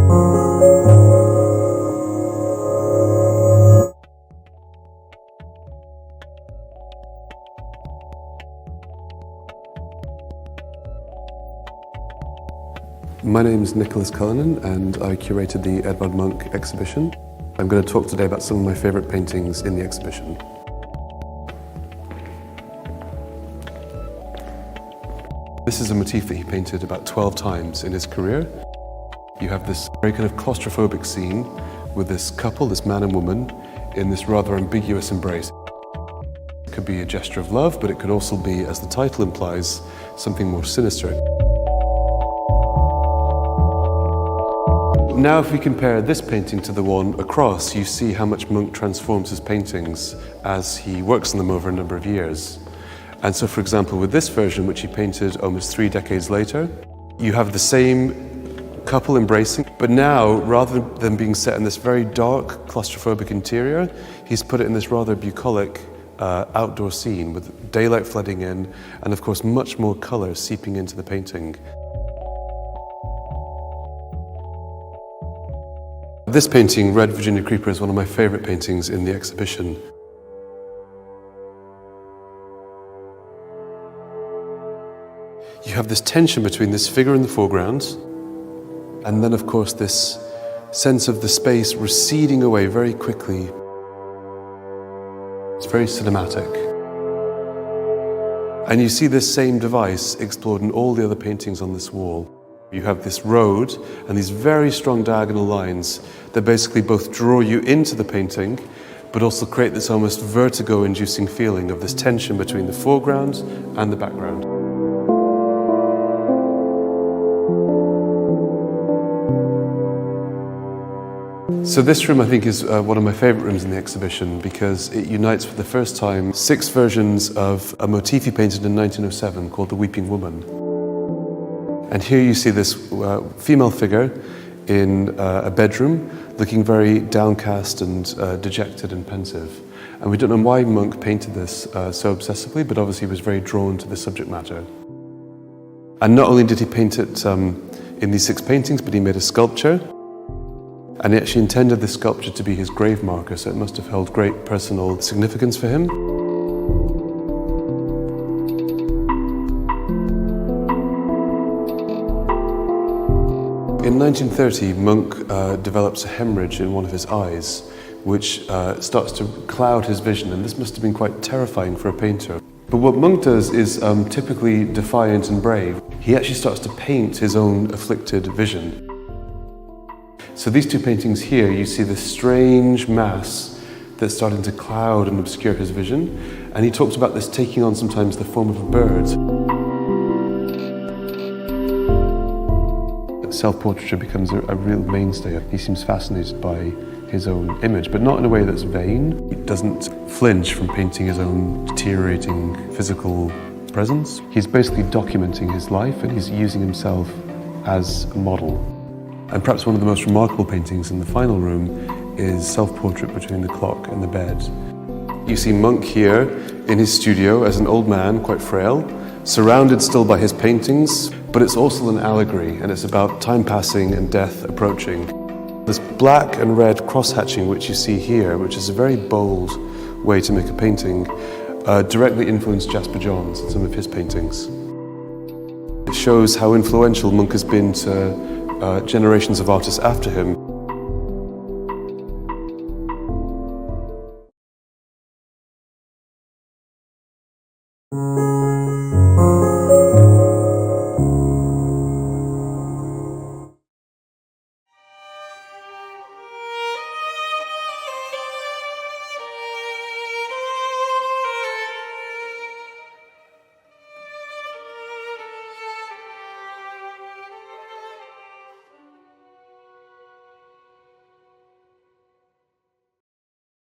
My name is Nicholas Cullinan and I curated the Edvard Munch exhibition. I'm going to talk today about some of my favourite paintings in the exhibition. This is a motif that he painted about 12 times in his career. You have this very kind of claustrophobic scene with this couple, this man and woman, in this rather ambiguous embrace. It could be a gesture of love, but it could also be, as the title implies, something more sinister. Now if we compare this painting to the one across, you see how much Munch transforms his paintings as he works on them over a number of years. And so, for example, with this version, which he painted almost 3 decades later, you have the same couple embracing, but now, rather than being set in this very dark, claustrophobic interior, he's put it in this rather bucolic outdoor scene with daylight flooding in, and of course, much more colour seeping into the painting. This painting, Red Virginia Creeper, is one of my favourite paintings in the exhibition. You have this tension between this figure in the foreground and then, of course, this sense of the space receding away very quickly. It's very cinematic. And you see this same device explored in all the other paintings on this wall. You have this road and these very strong diagonal lines that basically both draw you into the painting but also create this almost vertigo-inducing feeling of this tension between the foreground and the background. So this room, I think, is one of my favourite rooms in the exhibition because it unites for the first time 6 versions of a motif he painted in 1907 called The Weeping Woman. And here you see this female figure in a bedroom looking very downcast and dejected and pensive. And we don't know why Munch painted this so obsessively, but obviously he was very drawn to the subject matter. And not only did he paint it in these 6 paintings, but he made a sculpture. And he actually intended this sculpture to be his grave marker, so it must have held great personal significance for him. In 1930, Munch develops a hemorrhage in one of his eyes, which starts to cloud his vision, and this must have been quite terrifying for a painter. But what Munch does is typically defiant and brave. He actually starts to paint his own afflicted vision. So these 2 paintings here, you see this strange mass that's starting to cloud and obscure his vision, and he talks about this taking on sometimes the form of a bird. Self-portraiture becomes a real mainstay. He seems fascinated by his own image, but not in a way that's vain. He doesn't flinch from painting his own deteriorating physical presence. He's basically documenting his life and he's using himself as a model. And perhaps one of the most remarkable paintings in the final room is Self-Portrait Between the Clock and the Bed. You see Munch here in his studio as an old man, quite frail, surrounded still by his paintings, but it's also an allegory, and it's about time passing and death approaching. This black and red cross-hatching which you see here, which is a very bold way to make a painting, directly influenced Jasper Johns in some of his paintings. It shows how influential Munch has been to generations of artists after him.